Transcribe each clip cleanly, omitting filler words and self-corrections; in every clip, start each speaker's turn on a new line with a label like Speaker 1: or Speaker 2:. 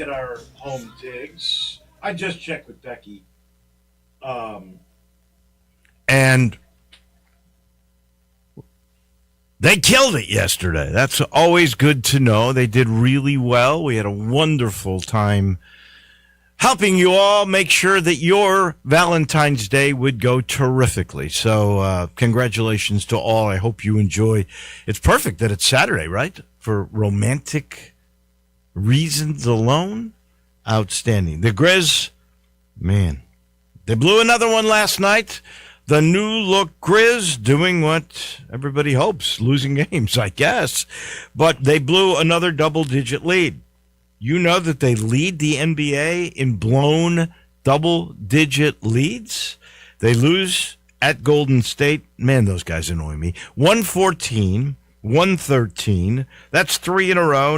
Speaker 1: back at our home digs. I just checked with Becky.
Speaker 2: And they killed it yesterday. That's always good to know. They did really well. We had a wonderful time helping you all make sure that your Valentine's Day would go terrifically. So congratulations to all. I hope you enjoy. It's perfect that it's Saturday, right? For romantic reasons alone. Outstanding. The Grizz, man, they blew another one last night. The new look Grizz doing what everybody hopes, losing games, I guess. But they blew another double-digit lead. You know that they lead the NBA in blown double-digit leads. They lose at Golden State. Man, those guys annoy me. 114, 113. That's 3 in a row.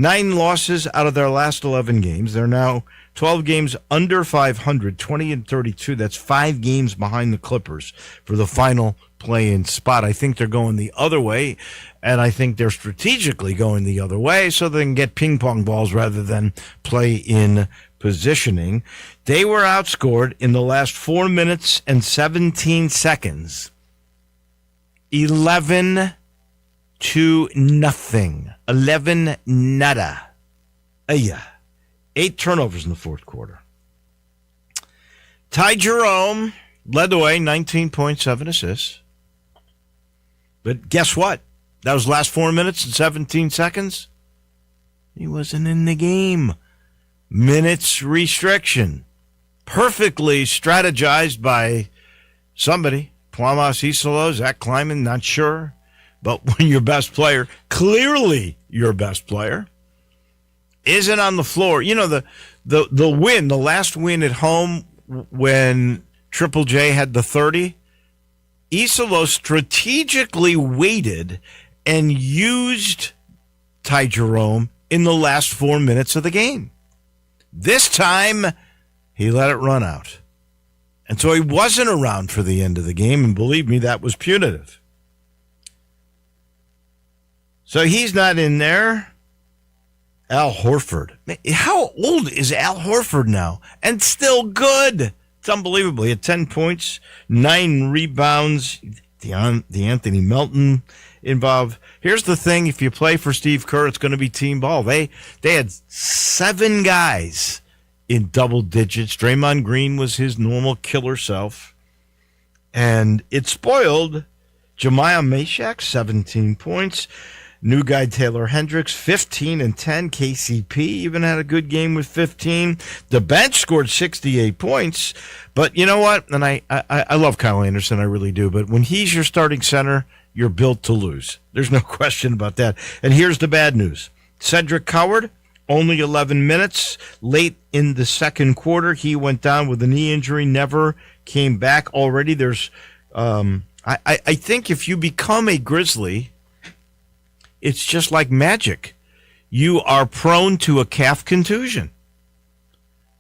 Speaker 2: 9 losses out of their last 11 games. They're now 12 games under 500, 20 and 32. That's 5 games behind the Clippers for the final play-in spot. I think they're going the other way, and I think they're strategically going the other way so they can get ping-pong balls rather than play in positioning. They were outscored in the last 4 minutes and 17 seconds, 11-0. 11 nada. 8 turnovers in the fourth quarter. Ty Jerome led the way, 19.7 assists. But guess what? That was last 4 minutes and 17 seconds. He wasn't in the game. Minutes restriction. Perfectly strategized by somebody. Puamas Isolo, Zach Kleiman, not sure. But when your best player, clearly your best player, isn't on the floor, you know, the win, the last win at home when Triple J had the 30, Isolo strategically waited and used Ty Jerome in the last 4 minutes of the game. This time, he let it run out. And so he wasn't around for the end of the game, and believe me, that was punitive. So he's not in there. Al Horford. How old is Al Horford now? And still good. It's unbelievable. He had 10 points, 9 rebounds. The Anthony Melton involved. Here's the thing. If you play for Steve Kerr, it's going to be team ball. They had 7 guys in double digits. Draymond Green was his normal killer self. And it spoiled Jemiah Mashak, 17 points. New guy Taylor Hendricks, 15 and 10. KCP even had a good game with 15. The bench scored 68 points. But you know what? And I love Kyle Anderson, I really do. But when he's your starting center, you're built to lose. There's no question about that. And here's the bad news. Cedric Coward, only 11 minutes. Late in the second quarter, he went down with a knee injury, never came back. Already there's, I think if you become a Grizzly, it's just like magic. You are prone to a calf contusion.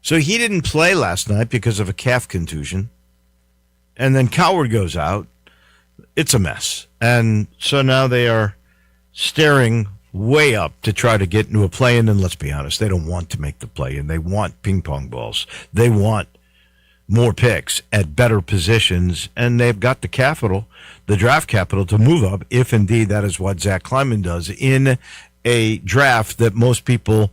Speaker 2: So he didn't play last night because of a calf contusion. And then Coward goes out. It's a mess. And so now they are staring way up to try to get into a play-in. And let's be honest, they don't want to make the play-in. They want ping pong balls. They want more picks at better positions, and they've got the capital, the draft capital, to move up if indeed that is what Zach Kleiman does in a draft that most people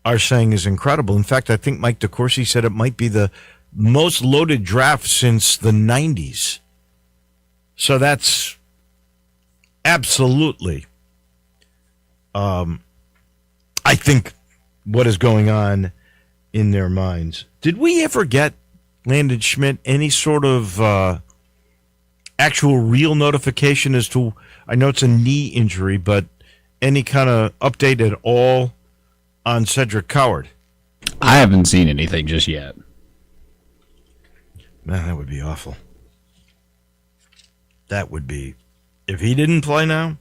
Speaker 2: are saying is incredible. In fact, I think Mike DeCourcy said it might be the most loaded draft since the 90s. So that's absolutely, I think, what is going on in their minds. Did we ever get Landon Schmidt any sort of actual real notification as to, I know it's a knee injury, but any kind of update at all on Cedric Coward?
Speaker 3: I haven't seen anything just yet.
Speaker 2: Man, that would be awful. That would be, if he didn't play now,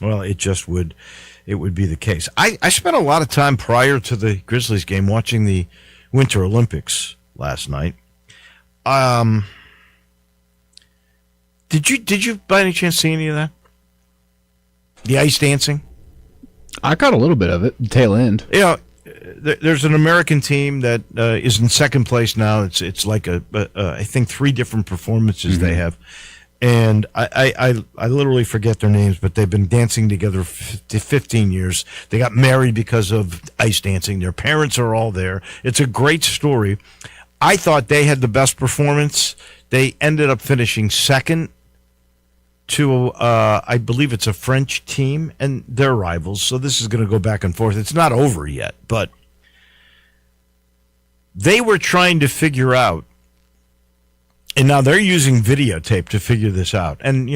Speaker 2: well, it would be the case. I spent a lot of time prior to the Grizzlies game watching the Winter Olympics last night. Did you by any chance see any of that? The ice dancing?
Speaker 3: I caught a little bit of it, tail end.
Speaker 2: You know, there's an American team that is in second place now. It's like I think 3 different performances they have, and I literally forget their names, but they've been dancing together for 15 years. They got married because of ice dancing. Their parents are all there. It's a great story. I thought they had the best performance. They ended up finishing second to, I believe it's a French team, and they're rivals, so this is going to go back and forth. It's not over yet, but they were trying to figure out, and now they're using videotape to figure this out. And,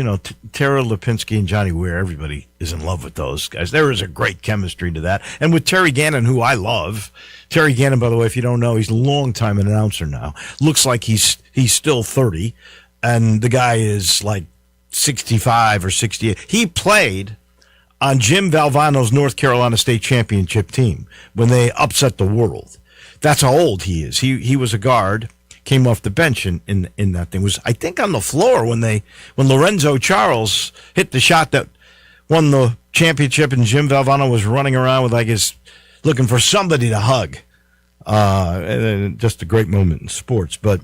Speaker 2: Tara Lipinski and Johnny Weir, everybody is in love with those guys. There is a great chemistry to that. And with Terry Gannon, who I love. Terry Gannon, by the way, if you don't know, he's a long-time announcer now. Looks like he's still 30, and the guy is like 65 or 68. He played on Jim Valvano's North Carolina State Championship team when they upset the world. That's how old he is. He was a guard, came off the bench in that thing. Was, I think, on the floor when Lorenzo Charles hit the shot that won the championship, and Jim Valvano was running around with looking for somebody to hug. Just a great moment in sports. But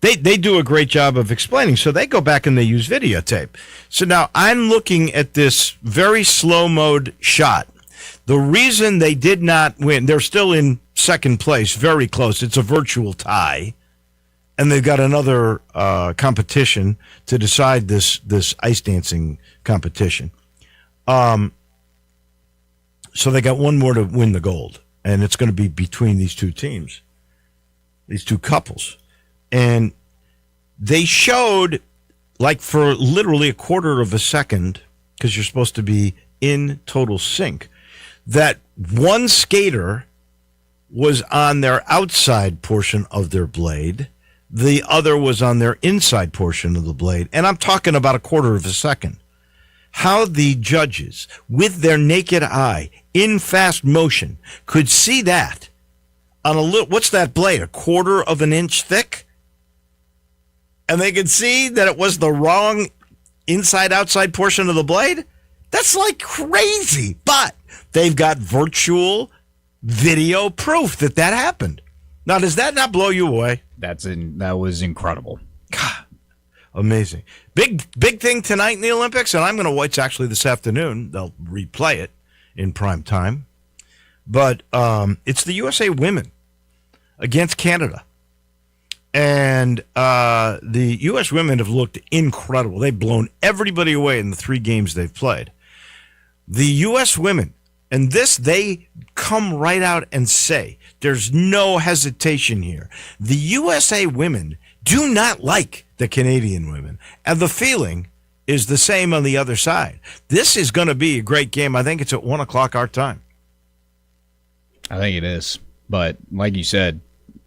Speaker 2: they do a great job of explaining. So they go back and they use videotape. So now I'm looking at this very slow mode shot. The reason they did not win, they're still in second place, very close. It's a virtual tie. And they've got another competition to decide this ice dancing competition. So they got one more to win the gold. And it's going to be between these two teams, these two couples. And they showed, like for literally a quarter of a second, because you're supposed to be in total sync, that one skater was on their outside portion of their blade. The other was on their inside portion of the blade. And I'm talking about a quarter of a second. How the judges, with their naked eye, in fast motion, could see that on what's that blade, a quarter of an inch thick? And they could see that it was the wrong inside-outside portion of the blade? That's like crazy. But they've got virtual video proof that happened. Now, does that not blow you away?
Speaker 3: That was incredible.
Speaker 2: God, amazing. Big thing tonight in the Olympics, and I'm going to watch actually this afternoon. They'll replay it in prime time. But it's the USA women against Canada. And the U.S. women have looked incredible. They've blown everybody away in the 3 games they've played. The U.S. women, and they come right out and say, there's no hesitation here. The USA women do not like the Canadian women. And the feeling is the same on the other side. This is going to be a great game. I think it's at 1 o'clock our time.
Speaker 3: I think it is. But like you said,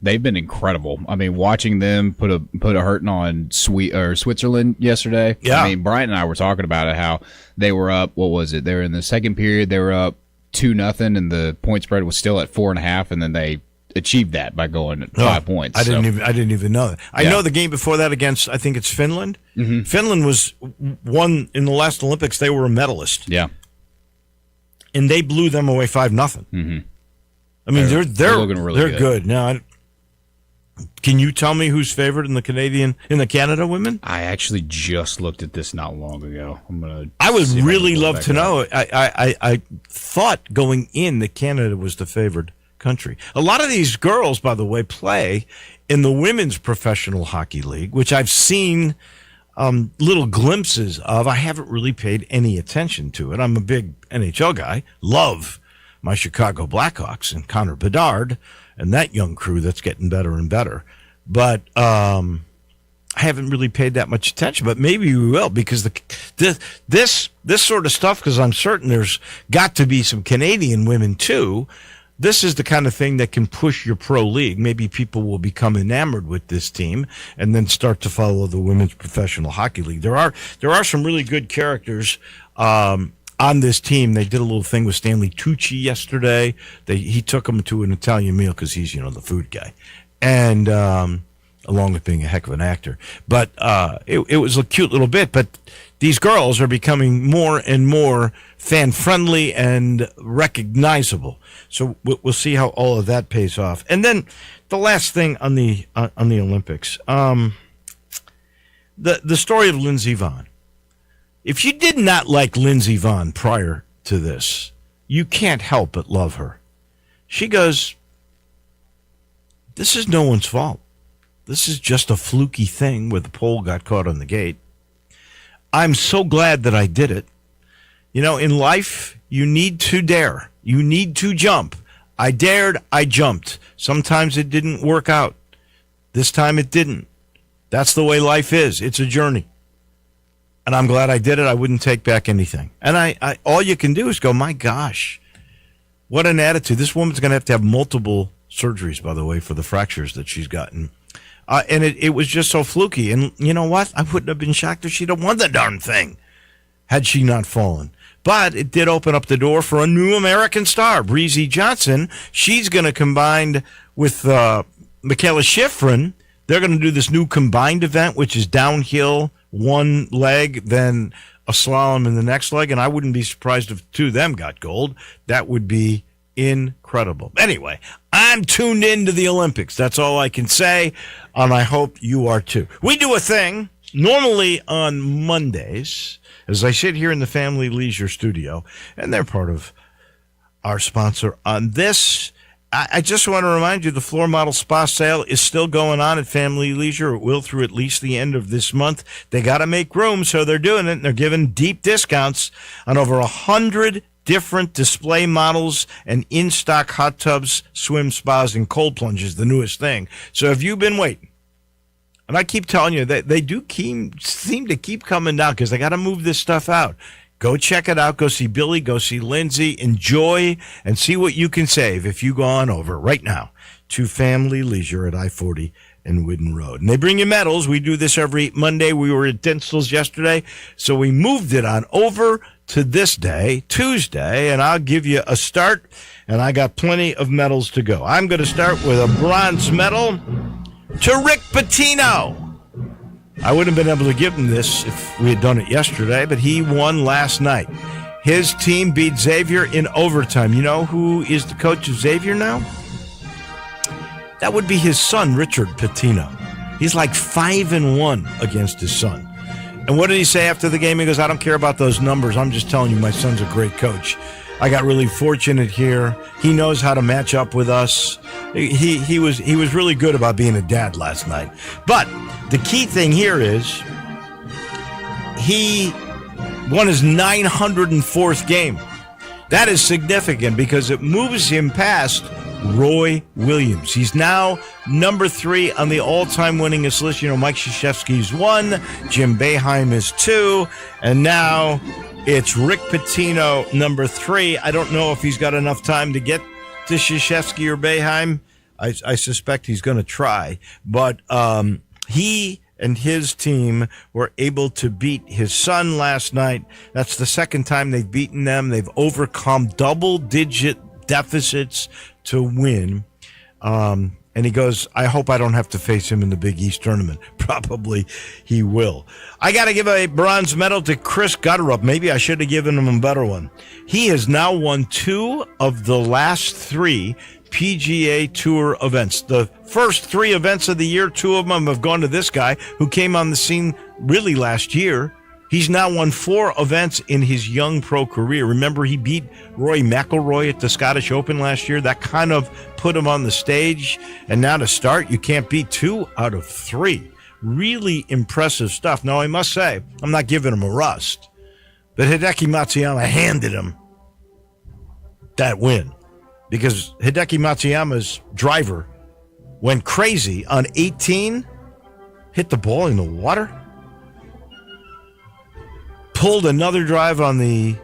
Speaker 3: they've been incredible. I mean, watching them put a hurting on Switzerland yesterday.
Speaker 2: Yeah.
Speaker 3: I mean, Brian and I were talking about it, how they were up. What was it? They were in the second period. They were up 2-0, and the point spread was still at 4.5, and then they achieved that by going at 5 points.
Speaker 2: I didn't even know that. I know the game before that against, I think it's Finland. Mm-hmm. Finland was won in the last Olympics. They were a medalist.
Speaker 3: Yeah.
Speaker 2: And they blew them away 5-0. Mm-hmm. I mean, they're looking really good. Now, can you tell me who's favored in the Canada women?
Speaker 3: I actually just looked at this not long ago.
Speaker 2: I would really love to know. I thought going in that Canada was the favored country. A lot of these girls, by the way, play in the Women's Professional Hockey League, which I've seen little glimpses of. I haven't really paid any attention to it. I'm a big NHL guy. Love my Chicago Blackhawks and Connor Bedard and that young crew that's getting better and better. But I haven't really paid that much attention, but maybe we will, because this sort of stuff, because I'm certain there's got to be some Canadian women too. This is the kind of thing that can push your pro league. Maybe people will become enamored with this team and then start to follow the Women's Professional Hockey League. There are some really good characters on this team. They did a little thing with Stanley Tucci yesterday. He took them to an Italian meal because he's, the food guy. And along with being a heck of an actor. But it was a cute little bit. But these girls are becoming more and more fan-friendly and recognizable. So we'll see how all of that pays off. And then the last thing on the Olympics, the story of Lindsey Vonn. If you did not like Lindsey Vonn prior to this, you can't help but love her. She goes, this is no one's fault. This is just a fluky thing where the pole got caught on the gate. I'm so glad that I did it. You know, in life, you need to dare. You need to jump. I dared, I jumped. Sometimes it didn't work out. This time it didn't. That's the way life is. It's a journey. And I'm glad I did it. I wouldn't take back anything. And I all you can do is go, my gosh, what an attitude. This woman's going to have multiple surgeries, by the way, for the fractures that she's gotten. And it was just so fluky. And you know what? I wouldn't have been shocked if she'd have won the darn thing had she not fallen. But it did open up the door for a new American star, Breezy Johnson. She's going to combine with Michaela Schifrin. They're going to do this new combined event, which is downhill, one leg, then a slalom in the next leg. And I wouldn't be surprised if two of them got gold. That would be incredible. Anyway, I'm tuned into the Olympics. That's all I can say, and I hope you are too. We do a thing normally on Mondays as I sit here in the Family Leisure studio, and they're part of our sponsor on this. I just want to remind you the floor model spa sale is still going on at Family Leisure. It will through at least the end of this month. They got to make room, so they're doing it, and they're giving deep discounts on over 100 different display models and in-stock hot tubs, swim spas, and cold plunges, the newest thing. So if you've been waiting, and I keep telling you, they do seem to keep coming down because they got to move this stuff out. Go check it out. Go see Billy. Go see Lindsay. Enjoy and see what you can save if you go on over right now to Family Leisure at I-40 and Whidden Road. And they bring you medals. We do this every Monday. We were at Densel's yesterday, so we moved it on over to this day, Tuesday, and I'll give you a start, and I got plenty of medals to go. I'm going to start with a bronze medal to Rick Pitino. I wouldn't have been able to give him this if we had done it yesterday, but he won last night. His team beat Xavier in overtime. You know who is the coach of Xavier now? That would be his son, Richard Pitino. He's like 5-1 against his son. And what did he say after the game? He goes, I don't care about those numbers. I'm just telling you, my son's a great coach. I got really fortunate here. He knows how to match up with us. He was really good about being a dad last night. But the key thing here is he won his 904th game. That is significant because it moves him past Roy Williams. He's now number 3 on the all-time winningest list. You know, Mike Krzyzewski's 1, Jim Boeheim is 2, and now it's Rick Pitino, number 3. I don't know if he's got enough time to get to Krzyzewski or Boeheim. I suspect he's going to try, but he and his team were able to beat his son last night. That's the second time they've beaten them. They've overcome double-digit deficits to win. And he goes, I hope I don't have to face him in the Big East tournament. Probably he will. I got to give a bronze medal to Chris Gutterup. Maybe I should have given him a better one. He has now won 2 of the last 3 PGA Tour events. The first 3 events of the year, 2 of them have gone to this guy who came on the scene really last year. He's now won 4 events in his young pro career. Remember, he beat Rory McIlroy at the Scottish Open last year. That kind of put him on the stage. And now to start, you can't beat 2 out of 3. Really impressive stuff. Now, I must say, I'm not giving him a rust, but Hideki Matsuyama handed him that win because Hideki Matsuyama's driver went crazy on 18, hit the ball in the water, pulled another drive on the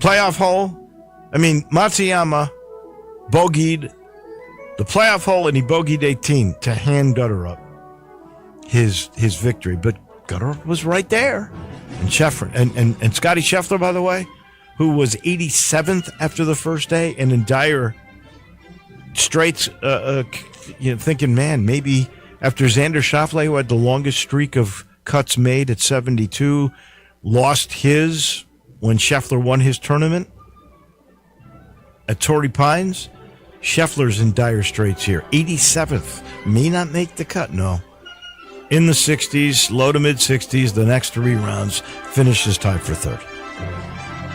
Speaker 2: playoff hole. I mean, Matsuyama bogeyed the playoff hole, and he bogeyed 18 to hand Gutterup his victory. But Gutterup was right there. And Scheffler, and Scotty Scheffler, by the way, who was 87th after the first day and in dire straights, thinking, man, maybe after Xander Schauffele, who had the longest streak of cuts made at 72, lost his when Scheffler won his tournament at Torrey Pines. Scheffler's in dire straits here. 87th. May not make the cut, no. In the 60s, low to mid 60s, the next 3 rounds, finishes tied for third.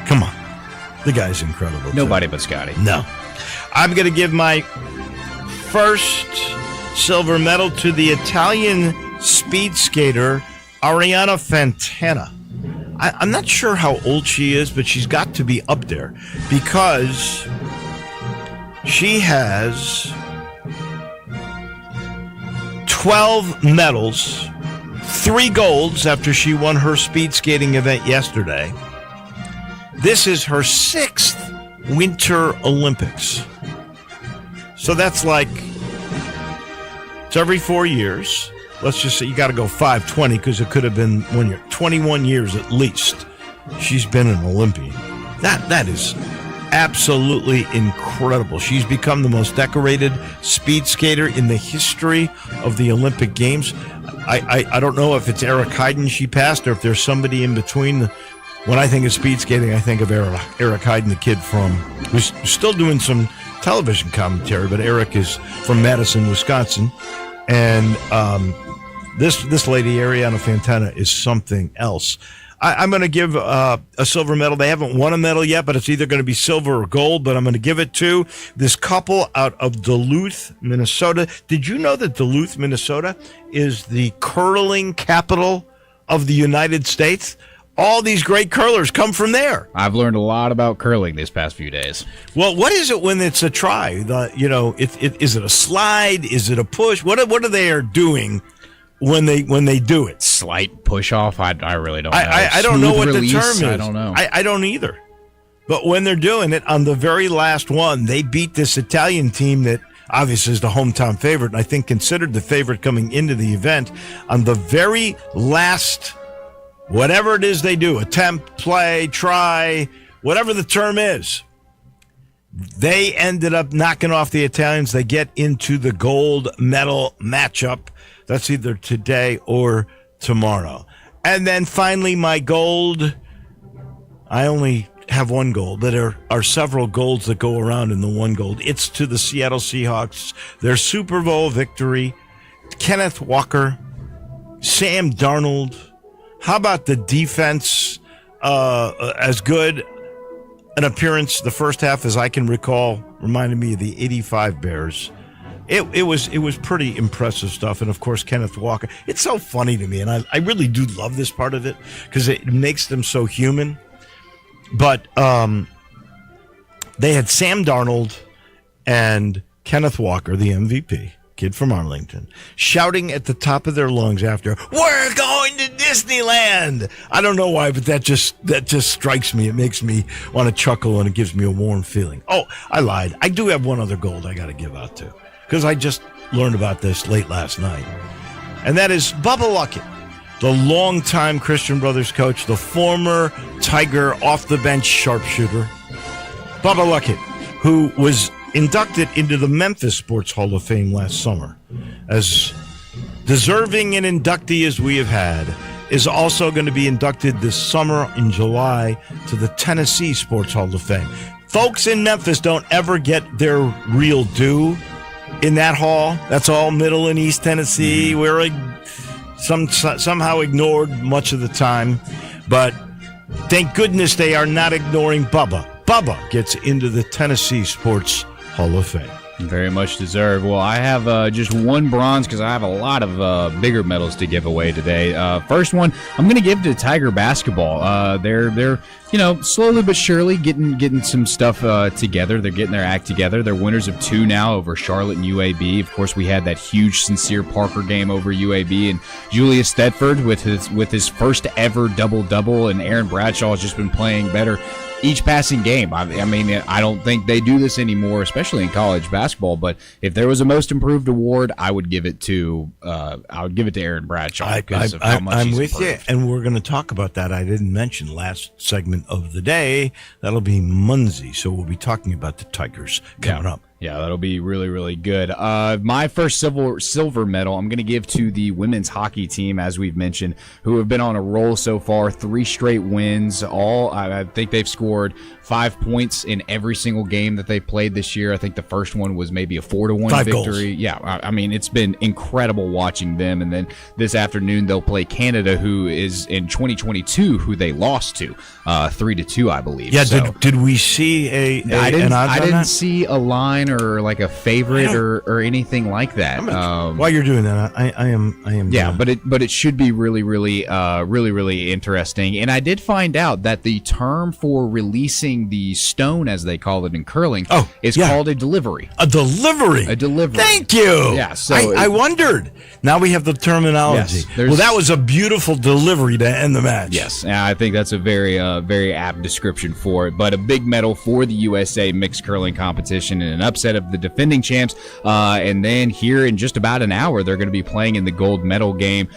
Speaker 2: Come on. The guy's incredible.
Speaker 3: Nobody but Scotty.
Speaker 2: No. I'm going to give my first silver medal to the Italian speed skater, Ariana Fontana. I'm not sure how old she is, but she's got to be up there because she has 12 medals, 3 golds after she won her speed skating event yesterday. This is her 6th Winter Olympics. So that's like, it's every 4 years. Let's just say you got to go 520 because it could have been 1 year. 21 years at least she's been an Olympian. That is absolutely incredible. She's become the most decorated speed skater in the history of the Olympic Games. I don't know if it's Eric Heiden she passed or if there's somebody in between. When I think of speed skating, I think of Eric Heiden, the kid who's still doing some television commentary, but Eric is from Madison, Wisconsin. And this lady, Ariana Fontana, is something else. I'm going to give a silver medal. They haven't won a medal yet, but it's either going to be silver or gold, but I'm going to give it to this couple out of Duluth, Minnesota. Did you know that Duluth, Minnesota is the curling capital of the United States? All these great curlers come from there.
Speaker 3: I've learned a lot about curling these past few days.
Speaker 2: Well, what is it when it's a try? Is it a slide? Is it a push? What are they doing when they do it?
Speaker 3: Slight push off? I really don't know.
Speaker 2: I don't know what the term is.
Speaker 3: I don't know.
Speaker 2: I don't either. But when they're doing it, on the very last one, they beat this Italian team that obviously is the hometown favorite, and I think considered the favorite coming into the event. On the very last, whatever it is they do, attempt, play, try, whatever the term is, they ended up knocking off the Italians. They get into the gold medal matchup. That's either today or tomorrow. And then finally, my gold, I only have one gold, but there are several golds that go around in the one gold. It's to the Seattle Seahawks, their Super Bowl victory. Kenneth Walker, Sam Darnold. How about the defense? As good an appearance the first half as I can recall, reminded me of the 85 Bears. It was pretty impressive stuff. And of course, Kenneth Walker. It's so funny to me, and I really do love this part of it because it makes them so human. But they had Sam Darnold and Kenneth Walker, the MVP, kid from Arlington, shouting at the top of their lungs after, "We're going to Disneyland!" I don't know why, but that just strikes me. It makes me want to chuckle, and it gives me a warm feeling. Oh, I lied. I do have one other gold I got to give out to, because I just learned about this late last night. And that is Bubba Luckett, the longtime Christian Brothers coach, the former Tiger off-the-bench sharpshooter. Bubba Luckett, who was inducted into the Memphis Sports Hall of Fame last summer. As deserving an inductee as we have had, is also going to be inducted this summer in July to the Tennessee Sports Hall of Fame. Folks in Memphis don't ever get their real due in that hall. That's all Middle and East Tennessee. We're somehow ignored much of the time. But thank goodness they are not ignoring Bubba. Bubba gets into the Tennessee Sports Hall of Fame.
Speaker 3: Very much deserved. Well, I have just one bronze because I have a lot of bigger medals to give away today. First one, I'm going to give to Tiger basketball. They're slowly but surely getting some stuff together. They're getting their act together. They're winners of 2 now over Charlotte and UAB. Of course, we had that huge Sincere Parker game over UAB, and Julius Thedford with his first ever double-double, and Aaron Bradshaw has just been playing better each passing game. I mean, I don't think they do this anymore, especially in college basketball. But if there was a Most Improved award, I would give it to Aaron Bradshaw because of how much he's
Speaker 2: with
Speaker 3: improved.
Speaker 2: you, and we're going to talk about that. I didn't mention last segment of the day. That'll be Muncie, so we'll be talking about the Tigers coming up.
Speaker 3: Yeah, that'll be really, really good. My first silver medal I'm going to give to the women's hockey team, as we've mentioned, who have been on a roll so far. 3 straight wins. I think they've scored 5 points in every single game that they played this year. I think the first one was maybe a 4-1
Speaker 2: 5
Speaker 3: victory.
Speaker 2: goals.
Speaker 3: Yeah, I mean, it's been incredible watching them. And then this afternoon they'll play Canada, who is in 2022, who they lost to 3-2, I believe.
Speaker 2: Yeah,
Speaker 3: so,
Speaker 2: did we see
Speaker 3: I
Speaker 2: I
Speaker 3: didn't see a line or like a favorite or anything like that.
Speaker 2: While you're doing that, I am.
Speaker 3: Yeah, but it should be really, really interesting. And I did find out that the term for releasing the stone, as they call it in curling, is called a delivery.
Speaker 2: A delivery.
Speaker 3: A delivery.
Speaker 2: Thank you.
Speaker 3: Yeah. So
Speaker 2: I wondered. Now we have the terminology.
Speaker 3: Yes,
Speaker 2: well, that was a beautiful delivery to end the match.
Speaker 3: Yes, and I think that's a very apt description for it. But a big medal for the USA mixed curling competition and an upset of the defending champs. And then here in just about an hour, they're going to be playing in the gold medal game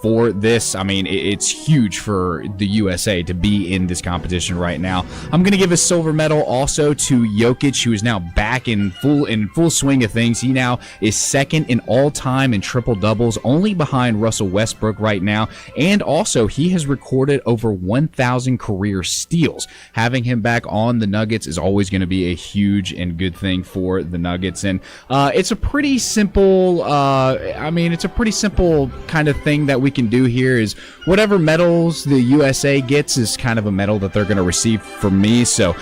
Speaker 3: for this. I mean, it's huge for the USA to be in this competition right now. I'm going to give a silver medal also to Jokic, who is now back in full swing of things. He now is second in all time in triple doubles, only behind Russell Westbrook right now. And also, he has recorded over 1,000 career steals. Having him back on the Nuggets is always going to be a huge and good thing for the Nuggets. And it's a pretty simple, it's a pretty simple kind of thing that we can do here is whatever medals the USA gets is kind of a medal that they're going to receive from me. So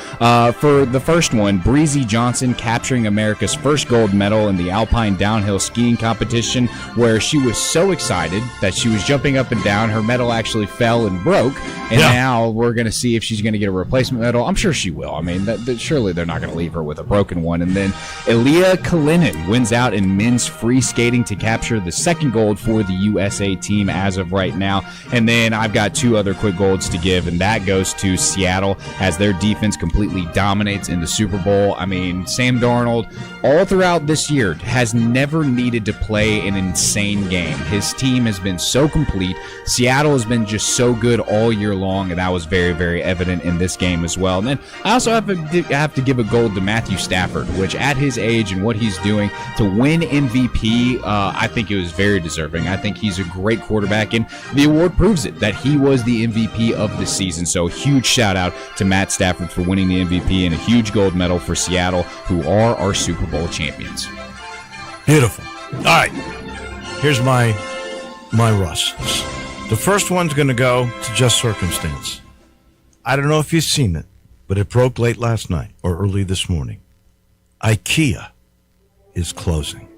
Speaker 3: for the first one, Breezy Johnson capturing America's first gold medal in the Alpine downhill skiing competition, where she was so excited that she was jumping up and down. Her medal actually fell and broke, and now we're going to see if she's going to get a replacement medal. I'm sure she will. I mean, surely they're not going to leave her with a broken one. And then Elia Kalinin wins out in men's free skating to capture the second gold for the USA team as of right now. And then I've got 2 other quick golds to give, and that goes to Seattle as their defense completely dominates in the Super Bowl. I mean, Sam Darnold, all throughout this year, has never needed to play an insane game. His team has been so complete. Seattle has been just so good all year long, and that was very, very evident in this game as well. And then I also have to give a gold to Matthew Stafford, which at his age and what he's doing to win MVP, I think it was very deserving. I think he's a great quarterback, and the award proves it, that he was the MVP of the season. So huge shout out to Matt Stafford for winning the MVP, and a huge gold medal for Seattle, who are our Super Bowl champions.
Speaker 2: Beautiful. All right. Here's my rusts. The first one's going to go to Just Circumstance. I don't know if you've seen it, but it broke late last night or early this morning. IKEA is closing.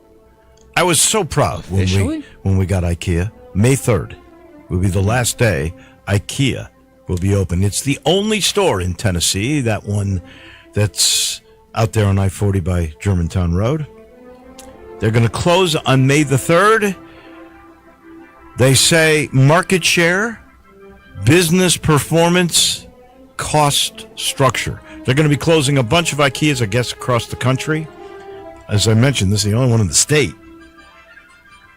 Speaker 2: I was so proud when we got IKEA. May 3rd will be the last day IKEA will be open. It's the only store in Tennessee, that one that's out there on I-40 by Germantown Road. They're going to close on May the 3rd. They say market share, business performance, cost structure. They're going to be closing a bunch of IKEAs, I guess, across the country. As I mentioned, this is the only one in the state.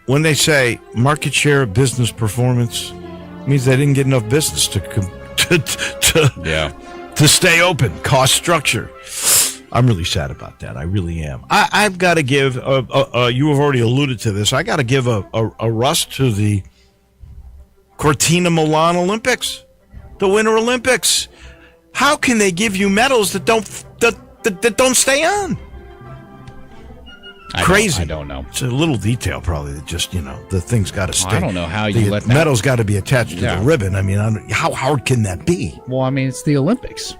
Speaker 2: When they say market share, business performance, it means they didn't get enough business to stay open. Cost structure. I'm really sad about that. I really am. I've got to give, you have already alluded to this, I got to give a rust to the Cortina Milan Olympics, the Winter Olympics. How can they give you medals that don't stay on? Crazy.
Speaker 3: I don't know.
Speaker 2: It's a little detail, probably, that just, the thing's got to stay.
Speaker 3: I don't know how you let that.
Speaker 2: The medal's got to be attached to the ribbon. I mean, how hard can that be?
Speaker 3: Well, I mean, it's the Olympics.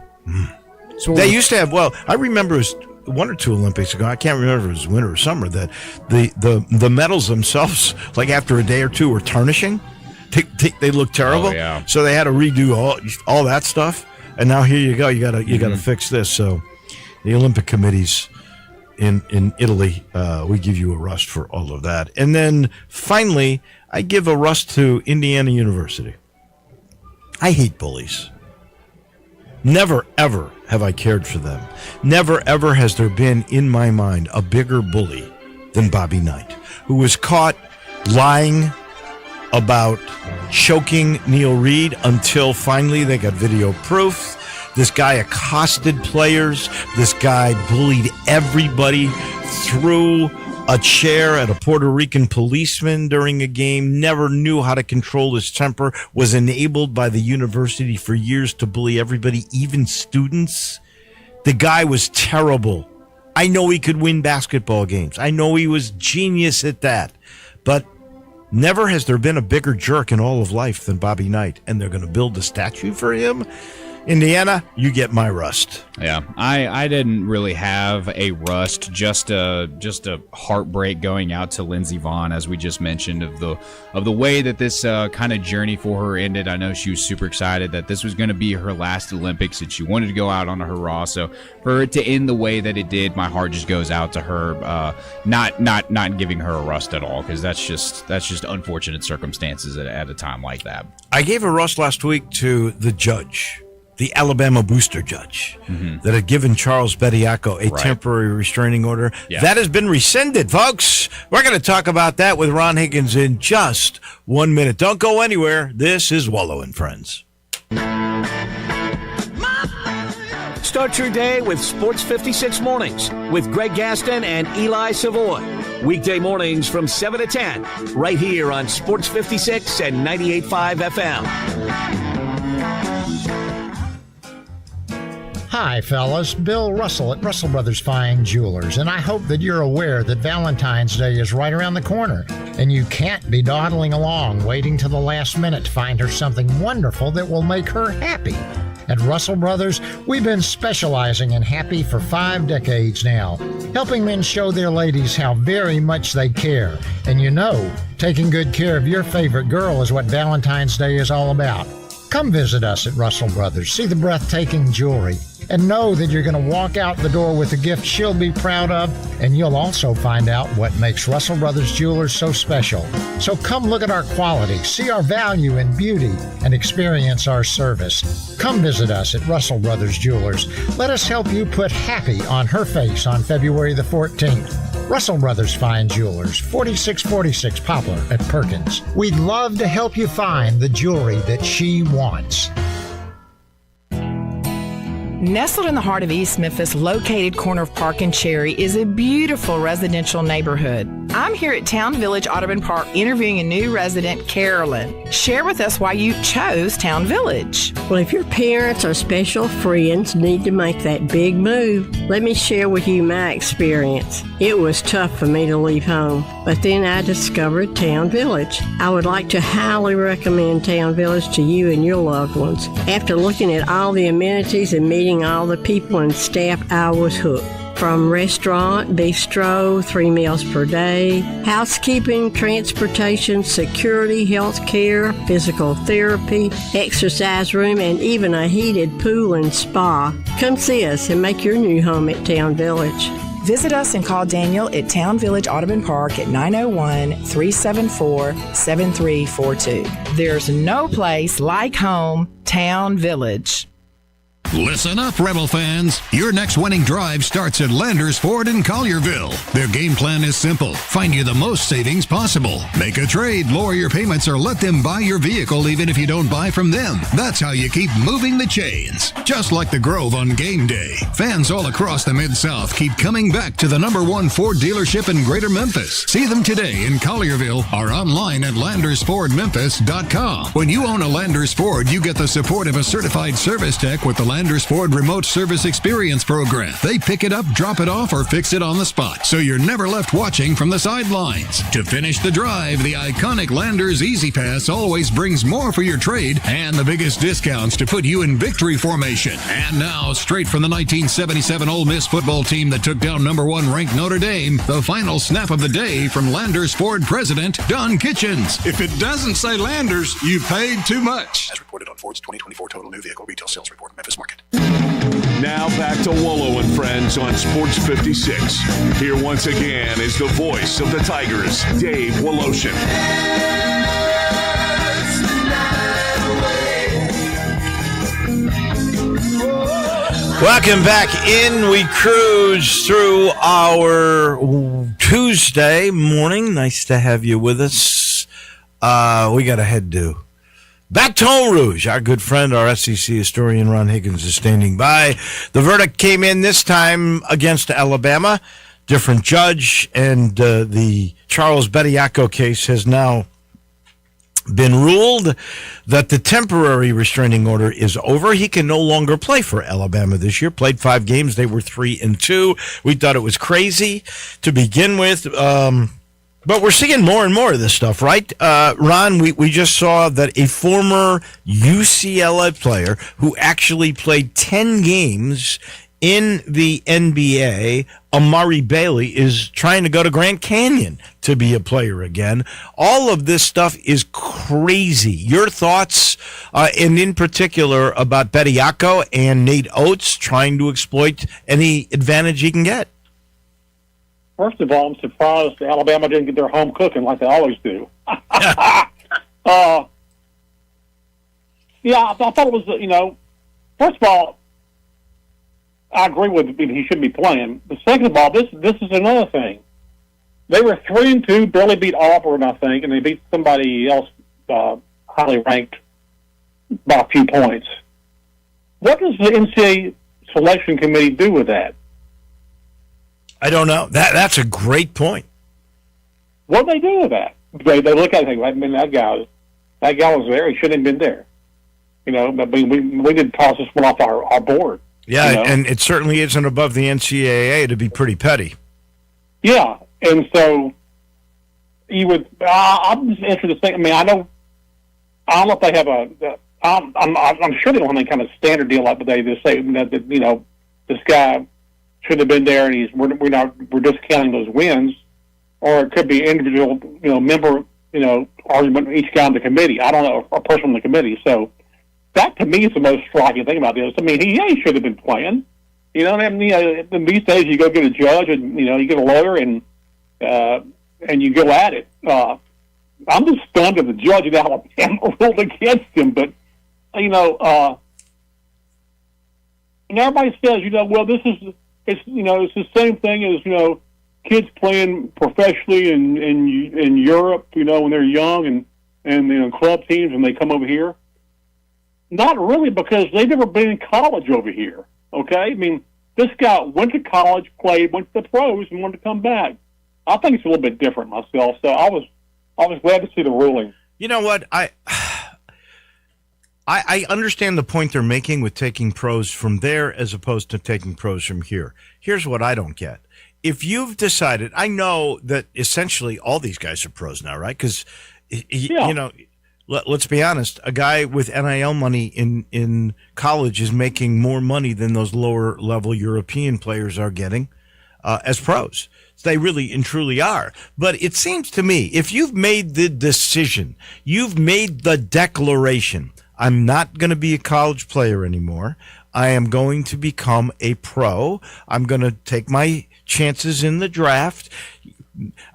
Speaker 2: So they used to have, I remember it was 1 or 2 Olympics ago, I can't remember if it was winter or summer, that the medals themselves, like after a day or two, were tarnishing. They look terrible.
Speaker 3: Oh, yeah.
Speaker 2: So they had to redo all that stuff. And now here you go. You gotta fix this. So the Olympic committees in Italy, we give you a rust for all of that. And then finally, I give a rust to Indiana University. I hate bullies. Never, ever have I cared for them. Never, ever has there been, in my mind, a bigger bully than Bobby Knight, who was caught lying about choking Neil Reed until finally they got video proof. This guy accosted players. This guy bullied everybody, threw a chair at a Puerto Rican policeman during a game, never knew how to control his temper, was enabled by the university for years to bully everybody, even students. The guy was terrible. I know he could win basketball games. I know he was genius at that. But never has there been a bigger jerk in all of life than Bobby Knight, and they're going to build a statue for him. Indiana, you get my rust.
Speaker 3: Yeah, I didn't really have a rust, just a heartbreak going out to Lindsey Vonn, as we just mentioned, of the way that this kind of journey for her ended. I know she was super excited that this was going to be her last Olympics, and she wanted to go out on a hurrah. So for it to end the way that it did, my heart just goes out to her. Not giving her a rust at all, because that's just unfortunate circumstances at a time like that.
Speaker 2: I gave a rust last week to the judge, the Alabama booster judge, that had given Charles Bediako a temporary restraining order. Yeah. That has been rescinded, folks. We're going to talk about that with Ron Higgins in just 1 minute. Don't go anywhere. This is Wolo and Friends.
Speaker 4: Start your day with Sports 56 Mornings with Greg Gaston and Eli Savoy. Weekday mornings from 7 to 10, right here on Sports 56 and 98.5 FM.
Speaker 5: Hi, fellas. Bill Russell at Russell Brothers Fine Jewelers, and I hope that you're aware that Valentine's Day is right around the corner, and you can't be dawdling along waiting till the last minute to find her something wonderful that will make her happy. At Russell Brothers, we've been specializing in happy for 5 decades now, helping men show their ladies how very much they care. And you know, taking good care of your favorite girl is what Valentine's Day is all about. Come visit us at Russell Brothers, see the breathtaking jewelry, and know that you're going to walk out the door with a gift she'll be proud of, and you'll also find out what makes Russell Brothers Jewelers so special. So come look at our quality, see our value and beauty, and experience our service. Come visit us at Russell Brothers Jewelers. Let us help you put happy on her face on February the 14th. Russell Brothers Fine Jewelers, 4646 Poplar at Perkins. We'd love to help you find the jewelry that she wants.
Speaker 6: Nestled in the heart of East Memphis, located corner of Park and Cherry, is a beautiful residential neighborhood. I'm here at Town Village Audubon Park interviewing a new resident, Carolyn. Share with us why you chose Town Village.
Speaker 7: Well, if your parents or special friends need to make that big move, let me share with you my experience. It was tough for me to leave home, but then I discovered Town Village. I would like to highly recommend Town Village to you and your loved ones. After looking at all the amenities and meeting all the people and staff, I was hooked. From restaurant, bistro, 3 meals per day, housekeeping, transportation, security, health care, physical therapy, exercise room, and even a heated pool and spa. Come see us and make your new home at Town Village.
Speaker 6: Visit us and call Daniel at Town Village Audubon Park at 901-374-7342. There's no place like home, Town Village.
Speaker 8: Listen up, Rebel fans. Your next winning drive starts at Landers Ford in Collierville. Their game plan is simple. Find you the most savings possible. Make a trade, lower your payments, or let them buy your vehicle even if you don't buy from them. That's how you keep moving the chains. Just like the Grove on game day. Fans all across the Mid-South keep coming back to the #1 Ford dealership in Greater Memphis. See them today in Collierville or online at LandersFordMemphis.com. When you own a Landers Ford, you get the support of a certified service tech with the Landers Ford Remote Service Experience Program. They pick it up, drop it off, or fix it on the spot, so you're never left watching from the sidelines. To finish the drive, the iconic Landers Easy Pass always brings more for your trade and the biggest discounts to put you in victory formation. And now, straight from the 1977 Ole Miss football team that took down #1 ranked Notre Dame, the final snap of the day from Landers Ford President Don Kitchens.
Speaker 9: If it doesn't say Landers, you paid too much.
Speaker 10: As reported on Ford's 2024 Total New Vehicle Retail Sales Report, Memphis Market.
Speaker 9: Now back to Wolo and Friends on Sports 56. Here once again is the voice of the Tigers, Dave Woloshin.
Speaker 2: Welcome back in. We cruise through our Tuesday morning. Nice to have you with us. We got to head to Baton Rouge. Our good friend, our SEC historian Ron Higgins is standing by. The verdict came in this time against Alabama. Different judge, and the Charles Bediako case has now been ruled that the temporary restraining order is over. He can no longer play for Alabama this year. Played 5 games. They were 3-2. We thought it was crazy to begin with. But we're seeing more and more of this stuff, right? Ron, we just saw that a former UCLA player who actually played 10 games in the NBA, Amari Bailey, is trying to go to Grand Canyon to be a player again. All of this stuff is crazy. Your thoughts, and in particular about Bediako and Nate Oates trying to exploit any advantage he can get?
Speaker 11: First of all, I'm surprised Alabama didn't get their home cooking like they always do. Yeah, I thought it was, first of all, I agree with he should be playing. But second of all, this is another thing. They were 3-2, barely beat Auburn, I think, and they beat somebody else highly ranked by a few points. What does the NCAA selection committee do with that?
Speaker 2: I don't know. That's a great point.
Speaker 11: What do they do with that? They look at it and think, I mean, that guy was there. He shouldn't have been there. But we didn't toss this one off our board.
Speaker 2: Yeah, and it certainly isn't above the NCAA to be pretty petty.
Speaker 11: Yeah, and so you would. I'm just interested to think. I mean, I don't know if they have I'm sure they don't have any kind of standard deal like they just say that this guy should have been there, and we're discounting those wins, or it could be individual member argument with each guy on the committee. I don't know, a person on the committee. So that to me is the most striking thing about this. I mean, he should have been playing. In these days you go get a judge and you get a lawyer and you go at it. I'm just stunned that the judge in Alabama ruled against him, but and everybody says well it's the same thing as kids playing professionally in Europe when they're young and club teams and they come over here. Not really, because they've never been in college over here. Okay, I mean, this guy went to college, played, went to the pros, and wanted to come back. I think it's a little bit different myself. So I was glad to see the ruling.
Speaker 2: You know what? I understand the point they're making with taking pros from there as opposed to taking pros from here. Here's what I don't get. If you've decided, I know that essentially all these guys are pros now, right? Because let's be honest, a guy with NIL money in college is making more money than those lower level European players are getting as pros. They really and truly are. But it seems to me, if you've made the decision, you've made the declaration, I'm not going to be a college player anymore. I am going to become a pro. I'm going to take my chances in the draft.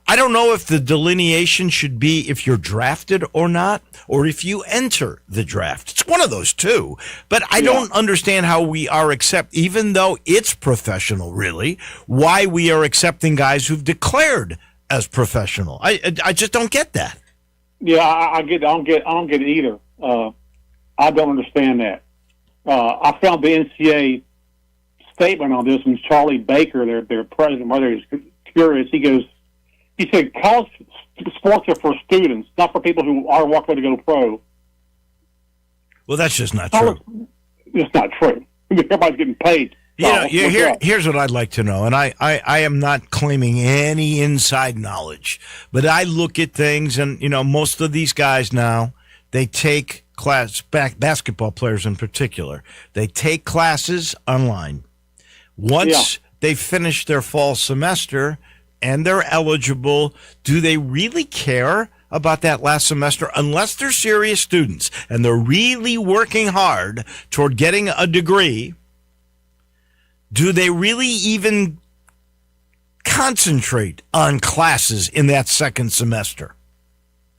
Speaker 2: I don't know if the delineation should be if you're drafted or not, or if you enter the draft. It's one of those two. But I don't understand how we are even though it's professional, really, why we are accepting guys who've declared as professional. I just don't get that.
Speaker 11: Yeah, I don't get it either. I don't understand that. I found the NCAA statement on this, and Charlie Baker, their president, whether he's curious, he said college sports are for students, not for people who are walking to go pro.
Speaker 2: Well, that's just not true.
Speaker 11: It's not true. Everybody's getting paid.
Speaker 2: Here's what I'd like to know, and I am not claiming any inside knowledge, but I look at things, and most of these guys now, they take basketball players in particular, they take classes online. Once they finish their fall semester and they're eligible, do they really care about that last semester unless they're serious students and they're really working hard toward getting a degree? Do they really even concentrate on classes in that second semester?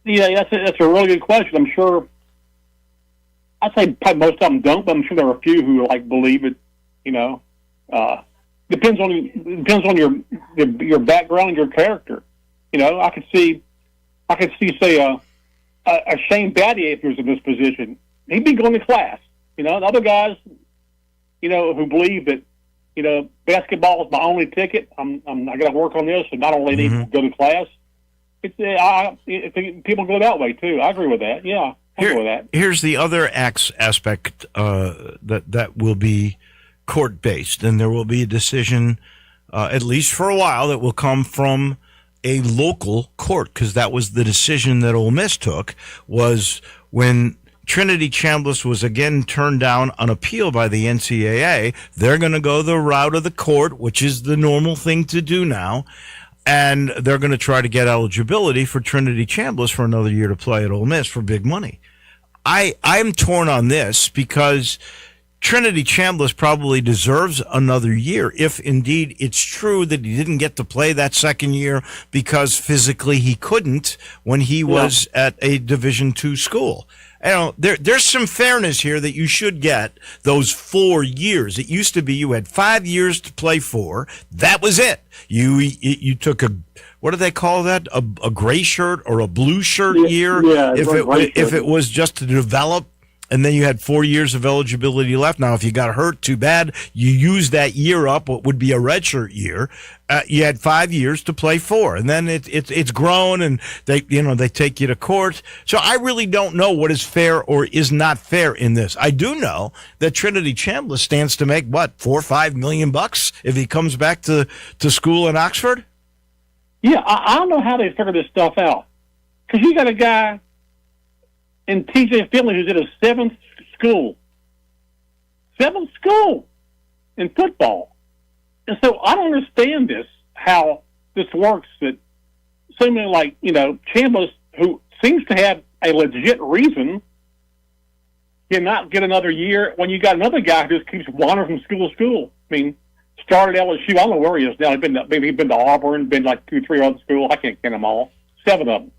Speaker 11: Yeah, that's a really good question. I'm sure. I'd say probably most of them don't, but I'm sure there are a few who believe it. Depends on your background and your character. I could see say a a Shane Battier, if he was in this position, he'd be going to class. The other guys, who believe that, basketball is my only ticket. I got to work on this, and not only need to go to class. I think people go that way too. I agree with that. Yeah, I agree with that.
Speaker 2: Here's the other aspect that will be court based, and there will be a decision, at least for a while, that will come from a local court, because that was the decision that Ole Miss took, was when Trinity Chambliss was again turned down on appeal by the NCAA. They're going to go the route of the court, which is the normal thing to do now, and they're going to try to get eligibility for Trinity Chambliss for another year to play at Ole Miss for big money. I'm torn on this because Trinity Chambliss probably deserves another year if indeed it's true that he didn't get to play that second year because physically he couldn't when he was at a Division II school. There's some fairness here that you should get those 4 years. It used to be you had 5 years to play for. That was it. You took what do they call that? A gray shirt or a blue shirt year?
Speaker 11: Yeah,
Speaker 2: if it was just to develop. And then you had 4 years of eligibility left. Now, if you got hurt, too bad. You used that year up, what would be a redshirt year. You had 5 years to play for, and then it's grown, and they take you to court. So I really don't know what is fair or is not fair in this. I do know that Trinity Chambliss stands to make $4 or $5 million if he comes back to school in Oxford.
Speaker 11: Yeah, I don't know how they figure this stuff out, because you got a guy in TJ Finley who's at his seventh school in football. And so I don't understand how this works, that seemingly Chambliss, who seems to have a legit reason, cannot get another year when you got another guy who just keeps wandering from school to school. I mean, started at LSU. I don't know where he is now. He's been to Auburn, been like 2-3 other schools. I can't count them all. 7 of them.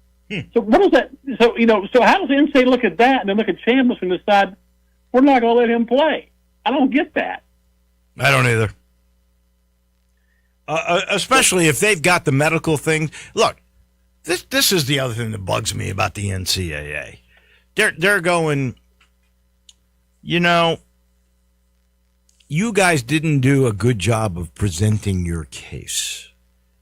Speaker 11: So what is that? So how does the NCAA look at that and then look at Chambliss and decide we're not going to let him play? I don't get that.
Speaker 2: I don't either. Especially if they've got the medical thing. Look, this is the other thing that bugs me about the NCAA. They're going, you guys didn't do a good job of presenting your case.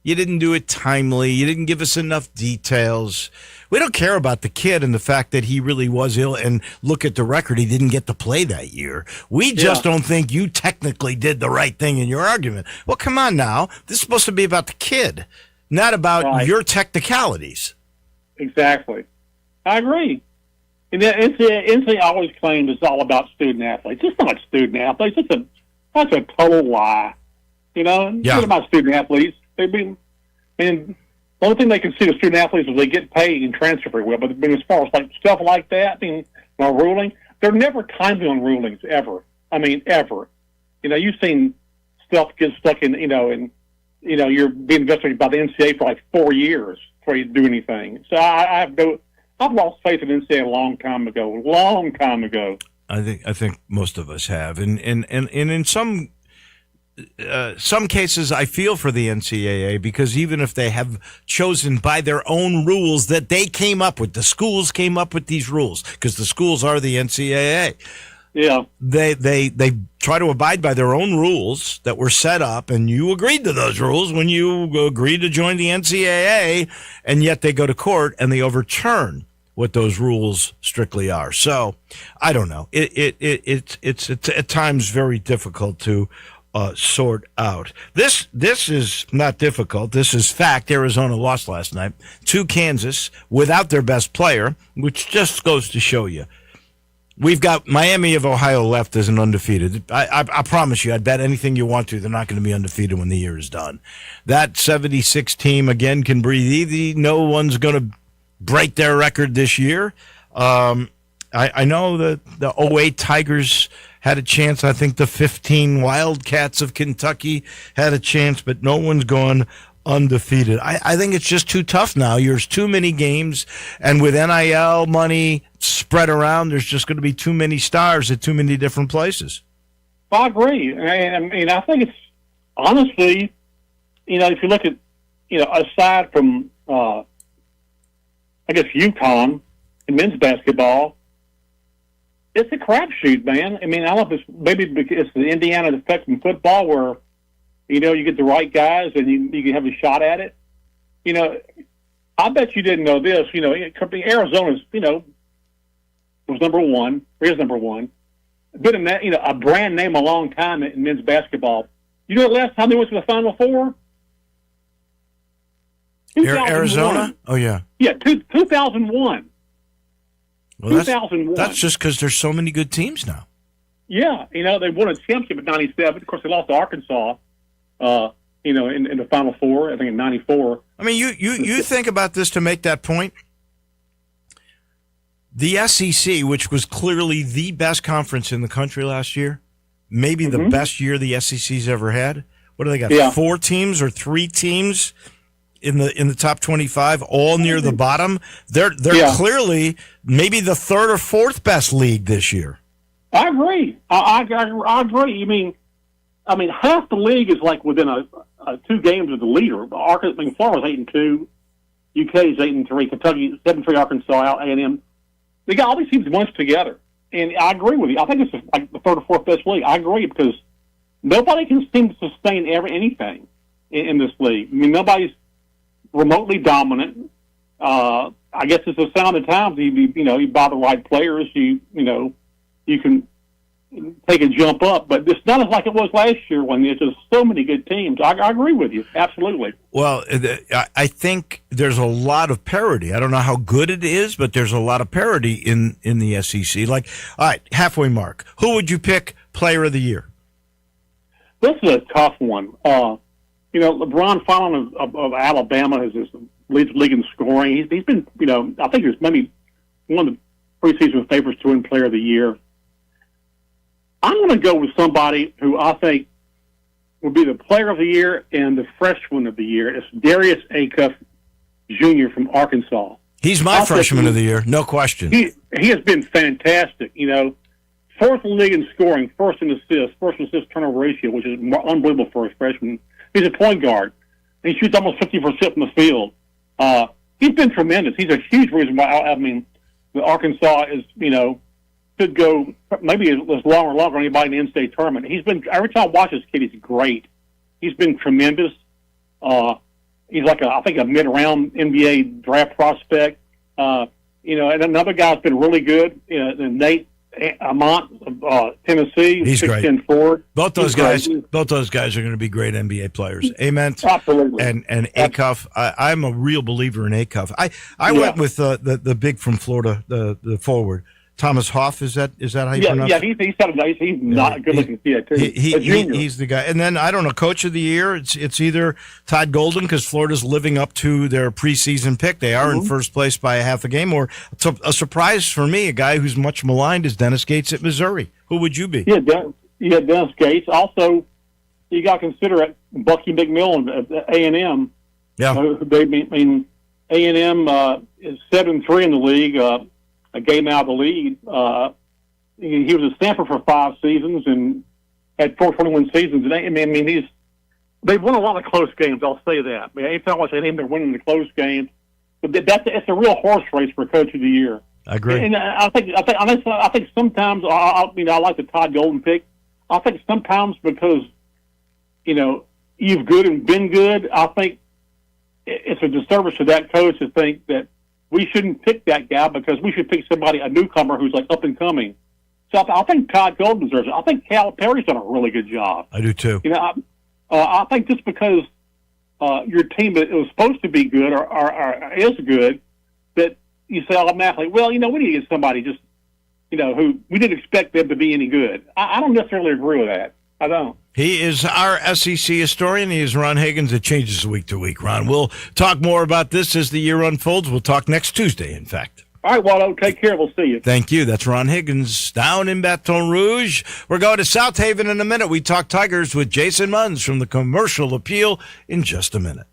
Speaker 2: You didn't do it timely. You didn't give us enough details. We don't care about the kid and the fact that he really was ill, and look at the record. He didn't get to play that year. We just don't think you technically did the right thing in your argument. Well, come on now. This is supposed to be about the kid, not about your technicalities.
Speaker 11: Exactly. I agree. And the NCAA always claims it's all about student athletes. It's not student athletes. That's a total lie. It's not about student athletes. And the only thing they can see with student athletes is they get paid and transfer very well. But as far as stuff like that, ruling, they're never timely on rulings ever. I mean, ever. You've seen stuff get stuck in, you're being investigated by the NCAA for 4 years before you do anything. So I've lost faith in the NCAA a long time ago.
Speaker 2: I think most of us have, and in some cases, I feel for the NCAA, because even if they have chosen by their own rules that they came up with, the schools came up with these rules because the schools are the NCAA.
Speaker 11: Yeah,
Speaker 2: they try to abide by their own rules that were set up, and you agreed to those rules when you agreed to join the NCAA, and yet they go to court and they overturn what those rules strictly are. So I don't know. It's at times very difficult to sort out. This is not difficult. This is fact. Arizona lost last night to Kansas without their best player, which just goes to show you. We've got Miami of Ohio left as an undefeated. I promise you, I'd bet anything you want to, they're not going to be undefeated when the year is done. That 76 team, again, can breathe easy. No one's going to break their record this year. I know that the 08 Tigers had a chance. I think the 15 Wildcats of Kentucky had a chance, but no one's gone undefeated. I think it's just too tough now. There's too many games, and with NIL money spread around, there's just going to be too many stars at too many different places.
Speaker 11: I agree. I think it's, honestly, if you look at, aside from, I guess, UConn, in men's basketball, it's a crapshoot, man. I mean, I don't know if it's maybe because it's the Indiana effect from football where, you get the right guys and you can have a shot at it. I bet you didn't know this. Arizona's, was number one, or is number one. Been in that, a brand name a long time in men's basketball. You know the last time they went to the Final Four?
Speaker 2: Arizona? Oh, yeah.
Speaker 11: Yeah, 2001.
Speaker 2: Well,
Speaker 11: 2001.
Speaker 2: That's just because there's so many good teams now.
Speaker 11: Yeah, they won a championship in '97. Of course, they lost to Arkansas, in the Final Four, I think in '94.
Speaker 2: I mean, you think about this to make that point. The SEC, which was clearly the best conference in the country last year, maybe the best year the SEC's ever had. What do they got?
Speaker 11: Yeah.
Speaker 2: 4 teams or 3 teams in the top 25, all near the bottom. They're clearly maybe the 3rd or 4th best league this year.
Speaker 11: I agree. I agree. You mean, half the league is like within a 2 games of the leader. Florida's 8-2, UK's 8-3, Kentucky 7-3, Arkansas, A&M. They got all these teams bunched together, and I agree with you. I think it's like the 3rd or 4th best league. I agree because nobody can seem to sustain anything in this league. I mean, nobody's remotely dominant. I guess it's a sign of the times. You buy the right players. You can take a jump up, but it's not as like it was last year when there's just so many good teams. I agree with you, absolutely.
Speaker 2: Well, I think there's a lot of parity. I don't know how good it is, but there's a lot of parity in the SEC. Like, all right, halfway mark. Who would you pick player of the year?
Speaker 11: This is a tough one. LeBron Fallon of Alabama leads the league in scoring. He's been, I think he's maybe one of the preseason favorites to win player of the year. I'm going to go with somebody who I think will be the player of the year and the freshman of the year. It's Darius Acuff Jr. from Arkansas.
Speaker 2: He's my freshman of the year, no question.
Speaker 11: He has been fantastic. 4th in the league in scoring, 1st in assist turnover ratio, which is unbelievable for a freshman. He's a point guard. He shoots almost 50% from the field. He's been tremendous. He's a huge reason why, the Arkansas is, could go maybe as long or longer than anybody in the in-state tournament. Every time I watch this kid, he's great. He's been tremendous. He's like I think a mid-round NBA draft prospect. And another guy's been really good. Nate Amont of Tennessee.
Speaker 2: He's great.
Speaker 11: 6'10" forward.
Speaker 2: Both those guys are going to be great NBA players. Amen.
Speaker 11: Absolutely.
Speaker 2: And Acuff, I'm a real believer in Acuff. I went with the big from Florida, the forward. Thomas Hoff, is that how you pronounce it?
Speaker 11: Yeah, he's not a good-looking kid, too.
Speaker 2: He's the guy. And then, I don't know, Coach of the Year, it's either Todd Golden, because Florida's living up to their preseason pick. They are in first place by a half a game. Or a surprise for me, a guy who's much maligned is Dennis Gates at Missouri. Who would you be?
Speaker 11: Yeah, Dennis Gates. Also, you got to consider Bucky McMillan at A&M.
Speaker 2: Yeah.
Speaker 11: A&M is 7-3 in the league, a game out of the lead. He was at Stanford for 5 seasons and had 421 seasons. And they've won a lot of close games. I'll say that. Anytime I watch A&M, they're winning the close games. But it's a real horse race for Coach of the Year.
Speaker 2: I agree.
Speaker 11: And I think sometimes I like the Todd Golden pick. I think sometimes because you've good and been good, I think it's a disservice to that coach to think that we shouldn't pick that guy because we should pick a newcomer who's like up and coming. So I think Todd Golden deserves it. I think Calipari's done a really good job.
Speaker 2: I do too.
Speaker 11: I think just because your team that was supposed to be good or is good, that you say automatically, well, we need to get somebody just, who we didn't expect them to be any good. I don't necessarily agree with that. I don't.
Speaker 2: He is our SEC historian. He is Ron Higgins. It changes week to week, Ron. We'll talk more about this as the year unfolds. We'll talk next Tuesday, in fact.
Speaker 11: All right, Waldo. Take care. We'll see you.
Speaker 2: Thank you. That's Ron Higgins down in Baton Rouge. We're going to South Haven in a minute. We talk Tigers with Jason Munns from the Commercial Appeal in just a minute.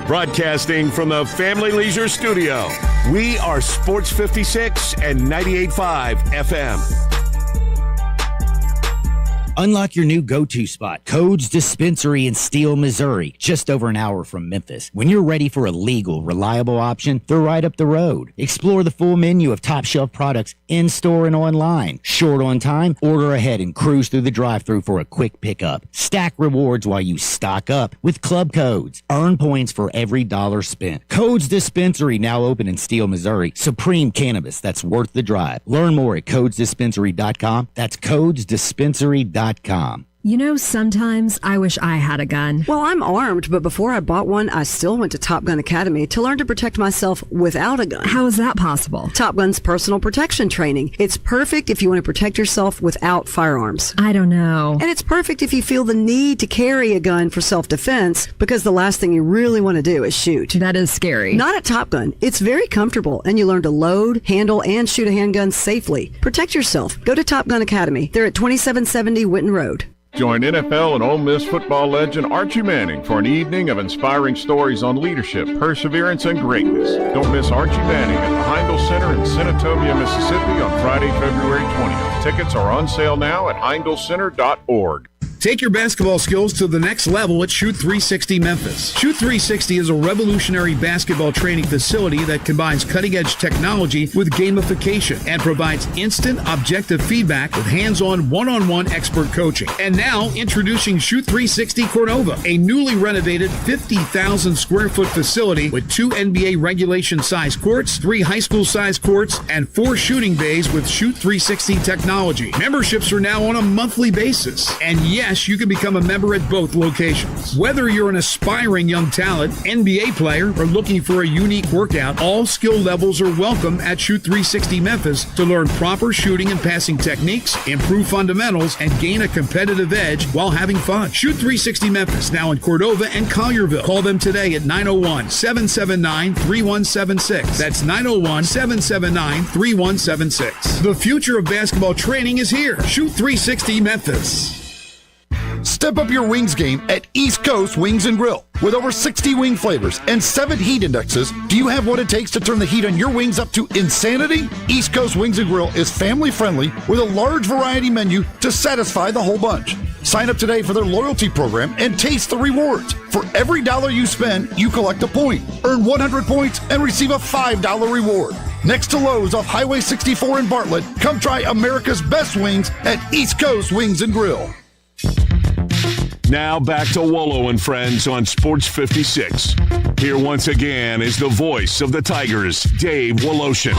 Speaker 9: Broadcasting from the Family Leisure Studio, we are Sports 56 and 98.5 FM.
Speaker 12: Unlock your new go-to spot, Codes Dispensary in Steele, Missouri, just over an hour from Memphis. When you're ready for a legal, reliable option, they're right up the road. Explore the full menu of top-shelf products in-store and online. Short on time? Order ahead and cruise through the drive-thru for a quick pickup. Stack rewards while you stock up with Club Codes. Earn points for every dollar spent. Codes Dispensary, now open in Steele, Missouri. Supreme cannabis that's worth the drive. Learn more at codesdispensary.com. That's codesdispensary.com.
Speaker 13: You know, sometimes I wish I had a gun.
Speaker 14: Well, I'm armed, but before I bought one, I still went to Top Gun Academy to learn to protect myself without a gun.
Speaker 13: How is that possible?
Speaker 14: Top Gun's personal protection training. It's perfect if you want to protect yourself without firearms.
Speaker 13: I don't know.
Speaker 14: And it's perfect if you feel the need to carry a gun for self-defense, because the last thing you really want to do is shoot.
Speaker 13: That is scary.
Speaker 14: Not at Top Gun. It's very comfortable, and you learn to load, handle, and shoot a handgun safely. Protect yourself. Go to Top Gun Academy. They're at 2770 Witten Road.
Speaker 15: Join NFL and Ole Miss football legend Archie Manning for an evening of inspiring stories on leadership, perseverance, and greatness. Don't miss Archie Manning at the Heindel Center in Senatobia, Mississippi on Friday, February 20th. Tickets are on sale now at heindelcenter.org.
Speaker 16: Take your basketball skills to the next level at Shoot 360 Memphis. Shoot 360 is a revolutionary basketball training facility that combines cutting-edge technology with gamification and provides instant, objective feedback with hands-on, one-on-one expert coaching. And now, introducing Shoot 360 Cordova, a newly renovated 50,000 square foot facility with 2 NBA regulation-sized courts, 3 high school-sized courts, and 4 shooting bays with Shoot 360 technology. Memberships are now on a monthly basis. And yes, you can become a member at both locations. Whether you're an aspiring young talent, NBA player, or looking for a unique workout, all skill levels are welcome at Shoot 360 Memphis to learn proper shooting and passing techniques, improve fundamentals, and gain a competitive edge while having fun. Shoot 360 Memphis, now in Cordova and Collierville. Call them today at 901-779-3176. That's 901-779-3176. The future of basketball training is here. Shoot 360 Memphis.
Speaker 17: Step up your wings game at East Coast Wings and Grill. With over 60 wing flavors and 7 heat indexes, do you have what it takes to turn the heat on your wings up to insanity? East Coast Wings and Grill is family friendly with a large variety menu to satisfy the whole bunch. Sign up today for their loyalty program and taste the rewards. For every dollar you spend, you collect a point. Earn 100 points and receive a $5 reward. Next to Lowe's off Highway 64 in Bartlett, come try America's best wings at East Coast Wings and Grill.
Speaker 9: Now back to Wolo and Friends on Sports 56. Here once again is the voice of the Tigers, Dave Woloshin.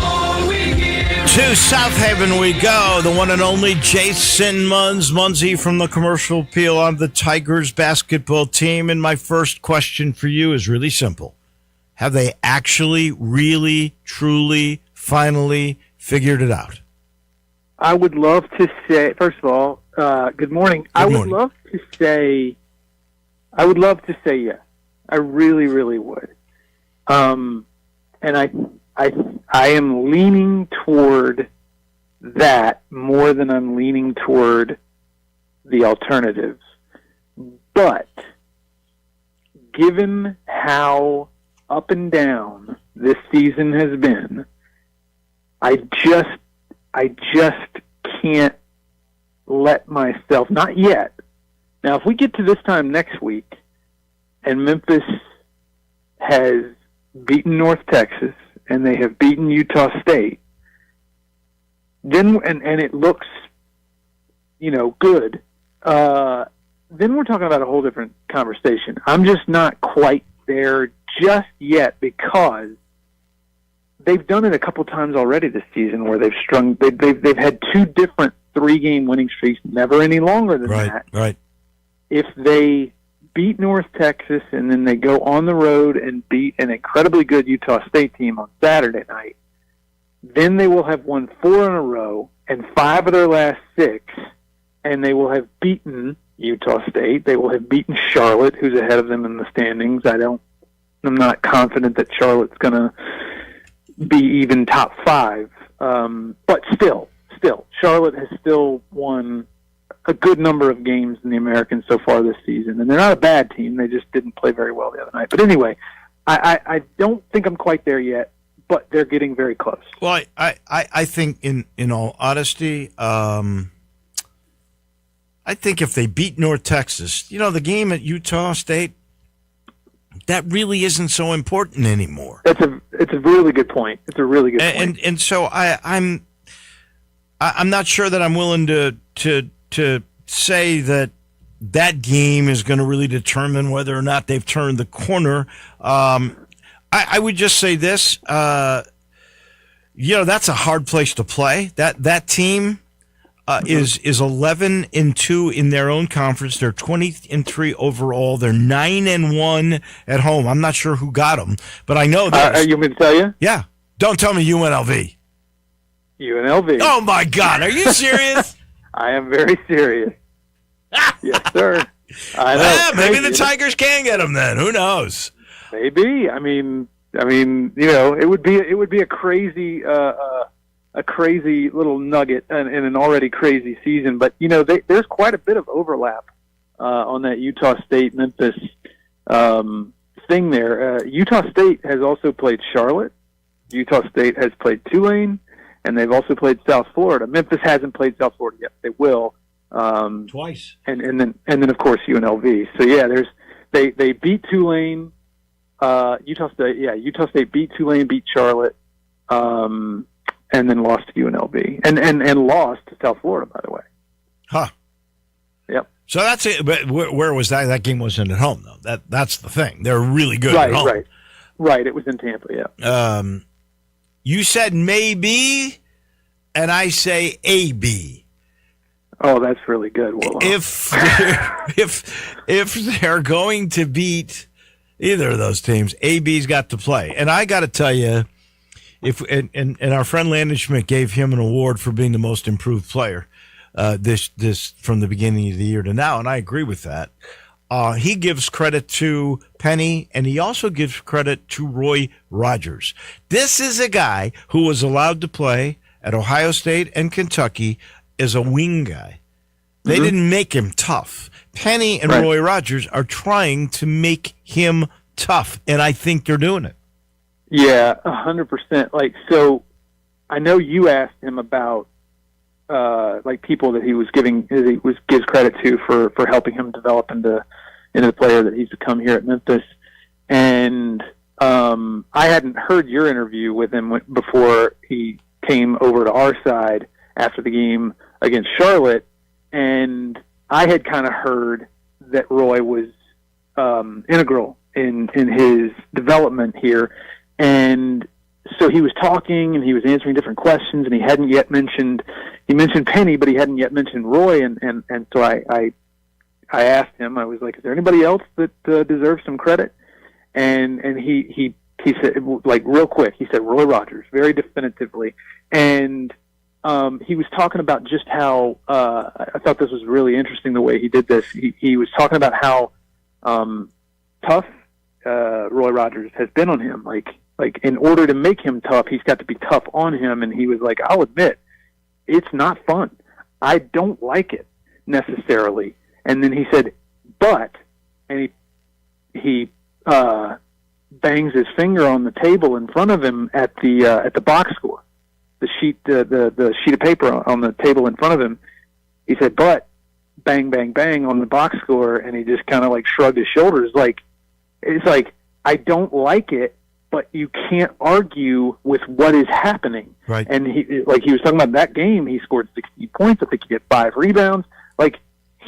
Speaker 2: To South Haven we go. The one and only Jason Munzie from the Commercial Appeal on the Tigers basketball team. And my first question for you is really simple. Have they actually, really, truly, finally figured it out?
Speaker 18: I would love to say, first of all, good morning. I would love to say yes. I really, really would. And I am leaning toward that more than I'm leaning toward the alternatives. But given how up and down this season has been, I just can't let myself, not yet. Now, if we get to this time next week and Memphis has beaten North Texas and they have beaten Utah State, then and it looks, good, then we're talking about a whole different conversation. I'm just not quite there just yet because they've done it a couple times already this season where they've had 2 different 3-game winning streaks, never any longer than that.
Speaker 2: Right.
Speaker 18: If they beat North Texas and then they go on the road and beat an incredibly good Utah State team on Saturday night, then they will have won 4 in a row and 5 of their last 6, and they will have beaten Utah State. They will have beaten Charlotte, who's ahead of them in the standings. I'm not confident that Charlotte's going to be even top 5, but still, Charlotte has still won a good number of games in the American so far this season, and they're not a bad team. They just didn't play very well the other night. But anyway, I don't think I'm quite there yet, but they're getting very close.
Speaker 2: Well, I think in all honesty, I I think if they beat North Texas, the game at Utah State, that really isn't so important anymore.
Speaker 18: It's a really good point. It's a really good point.
Speaker 2: And so I'm not sure that I'm willing to say that game is going to really determine whether or not they've turned the corner. I would just say this, that's a hard place to play. That team is 11-2 in their own conference. They're 20-3 overall. They're 9-1 at home. I'm not sure who got them, but I know that.
Speaker 18: You want me to tell you?
Speaker 2: Yeah. Don't tell me UNLV.
Speaker 18: UNLV.
Speaker 2: Oh my God! Are you serious?
Speaker 18: I am very serious. Yes, sir. I know.
Speaker 2: Maybe the Tigers can get them then. Who knows?
Speaker 18: Maybe. I mean, it would be a crazy little nugget in an already crazy season. But there's quite a bit of overlap on that Utah State Memphis thing there. Utah State has also played Charlotte. Utah State has played Tulane, and they've also played South Florida. Memphis hasn't played South Florida yet. They will.
Speaker 2: Twice.
Speaker 18: And then of course UNLV. So yeah, they beat Tulane. Utah State beat Tulane, beat Charlotte, and then lost to UNLV, and lost to South Florida, by the way.
Speaker 2: Huh.
Speaker 18: Yep.
Speaker 2: So that's it. But where was that? That game wasn't at home though. That's the thing. They're really good at home.
Speaker 18: Right. It was in Tampa. Yeah.
Speaker 2: You said maybe, and I say AB.
Speaker 18: Oh, that's really good. Wolo.
Speaker 2: If they're going to beat either of those teams, AB's got to play. And I got to tell you, and our friend Landon Schmidt gave him an award for being the most improved player this from the beginning of the year to now, and I agree with that. He gives credit to Penny, and he also gives credit to Roy Rogers. This is a guy who was allowed to play at Ohio State and Kentucky as a wing guy. They didn't make him tough. Penny and Roy Rogers are trying to make him tough, and I think they're doing it.
Speaker 18: Yeah, 100%. So I know you asked him about people that he gives credit to for helping him develop into the player that he's become here at Memphis. And I hadn't heard your interview with him before he came over to our side after the game against Charlotte, and I had kind of heard that Roy was integral in his development here, and so he was talking and he was answering different questions, and he mentioned Penny, but he hadn't yet mentioned Roy, and so I asked him, I was like, is there anybody else that deserves some credit? And he said, like, real quick, he said Roy Rogers, very definitively, and he was talking about just how I thought this was really interesting the way he did this. He was talking about how tough Roy Rogers has been on him. Like in order to make him tough, he's got to be tough on him. And he was like, I'll admit, it's not fun. I don't like it necessarily. And then he said, but, and he bangs his finger on the table in front of him at the box score. The sheet of paper on the table in front of him. He said, but bang, bang, bang on the box score, and he just kind of like shrugged his shoulders. It's like, I don't like it, but you can't argue with what is happening.
Speaker 2: Right.
Speaker 18: And he was talking about that game, he scored 16 points. I think he had 5 rebounds. Like,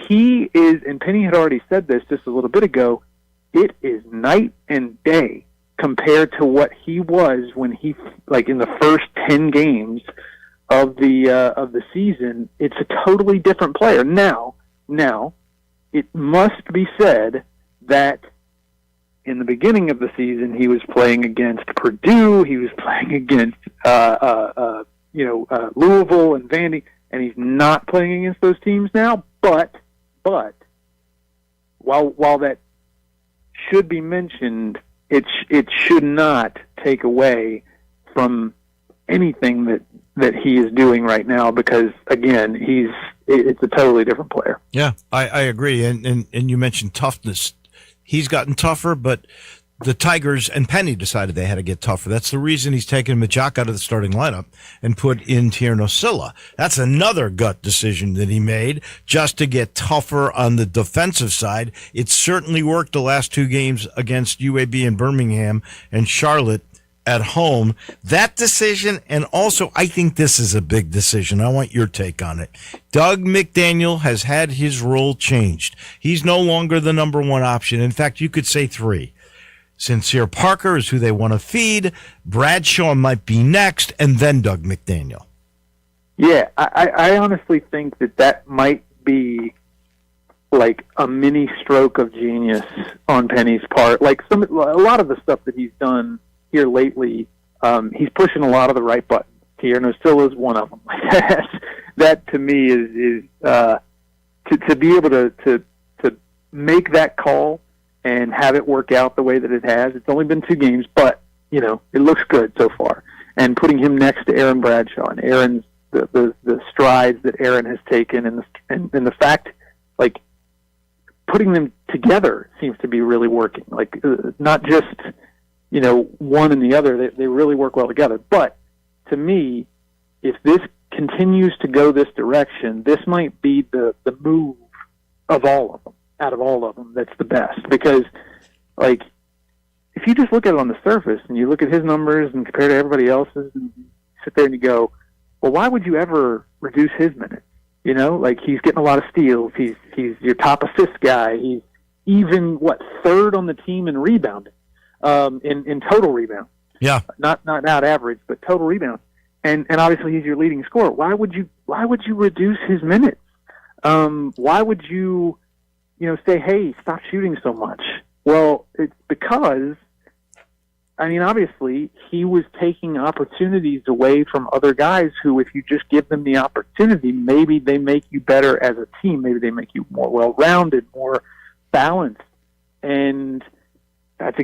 Speaker 18: he is, and Penny had already said this just a little bit ago, it is night and day compared to what he was when he, in the first 10 games of the season. It's a totally different player. Now, it must be said that in the beginning of the season, he was playing against Purdue, he was playing against Louisville and Vandy, and he's not playing against those teams now. But while that should be mentioned, it should not take away from anything that he is doing right now, because again, it's a totally different player.
Speaker 2: Yeah, I agree. And you mentioned toughness. He's gotten tougher, but the Tigers and Penny decided they had to get tougher. That's the reason he's taken Majak out of the starting lineup and put in Tierno Silla. That's another gut decision that he made just to get tougher on the defensive side. It certainly worked the last two games against UAB in Birmingham and Charlotte at home. That decision, and also I think this is a big decision. I want your take on it. Doug McDaniel has had his role changed. He's no longer the number one option. In fact, you could say three. Sincere Parker is who they want to feed. Bradshaw might be next, and then Doug McDaniel.
Speaker 18: Yeah, I honestly think that might be like a mini stroke of genius on Penny's part. Like a lot of the stuff that he's done here lately, he's pushing a lot of the right buttons. Tierno still is one of them. That to me is to be able to make that call and have it work out the way that it has. It's only been 2 games, but it looks good so far. And putting him next to Aaron Bradshaw and Aaron's the strides that Aaron has taken, and the fact, like, putting them together seems to be really working. Like, not just one and the other. They really work well together. But to me, if this continues to go this direction, this might be the move of all of them. Out of all of them, that's the best. Because, like, if you just look at it on the surface and you look at his numbers and compare to everybody else's, and you sit there and you go, well, why would you ever reduce his minutes? Like, he's getting a lot of steals. He's your top assist guy. He's even third on the team in rebounding, in total rebound.
Speaker 2: Yeah,
Speaker 18: not out average, but total rebound. And obviously he's your leading scorer. Why would you reduce his minutes? Why would you say, hey, stop shooting so much? Well, it's because, obviously, he was taking opportunities away from other guys who, if you just give them the opportunity, maybe they make you better as a team. Maybe they make you more well-rounded, more balanced. And that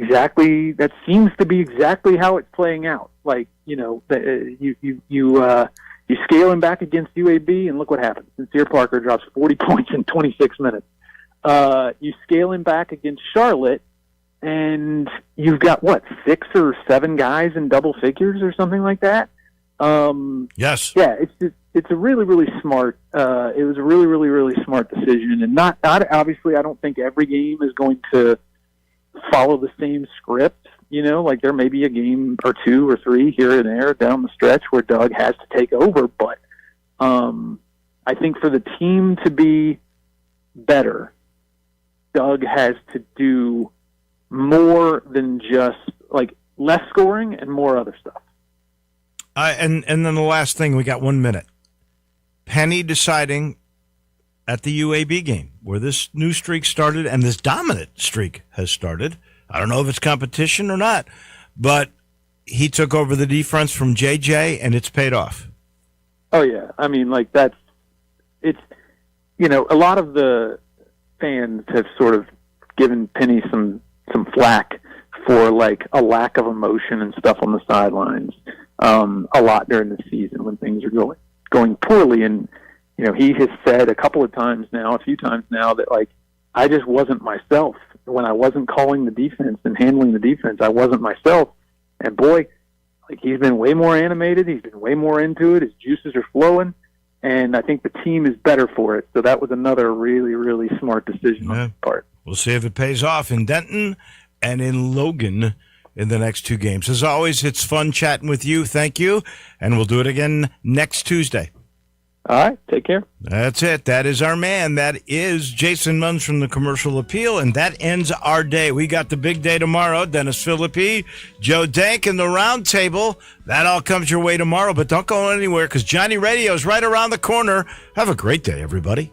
Speaker 18: seems to be exactly how it's playing out. Like, you scale him back against UAB, and look what happens. Sincere Parker drops 40 points in 26 minutes. You scale him back against Charlotte, and you've got 6 or 7 guys in double figures or something like that.
Speaker 2: Yes.
Speaker 18: Yeah, it's a really, really smart. It was a really, really, really smart decision, and not obviously. I don't think every game is going to follow the same script. Like, there may be a game or 2 or 3 here and there down the stretch where Doug has to take over, but I think for the team to be better, Doug has to do more than just, like, less scoring and more other stuff.
Speaker 2: And then the last thing, we got 1 minute. Penny deciding at the UAB game where this new streak started, and this dominant streak has started. I don't know if it's competition or not, but he took over the defense from JJ, and it's paid off.
Speaker 18: Oh, yeah. A lot of the fans have sort of given Penny some flack for, like, a lack of emotion and stuff on the sidelines a lot during the season when things are going poorly. And he has said a few times now that, like, I just wasn't myself when I wasn't calling the defense and handling the defense. I wasn't myself, and boy, like, he's been way more animated. He's been way more into it. His juices are flowing. And I think the team is better for it. So that was another really, really smart decision on his part.
Speaker 2: We'll see if it pays off in Denton and in Logan in the next 2 games. As always, it's fun chatting with you. Thank you. And we'll do it again next Tuesday.
Speaker 18: All right. Take care.
Speaker 2: That's it. That is our man. That is Jason Munns from the Commercial Appeal. And that ends our day. We got the big day tomorrow. Dennis Philippi, Joe Dank, and the round table. That all comes your way tomorrow. But don't go anywhere, because Johnny Radio is right around the corner. Have a great day, everybody.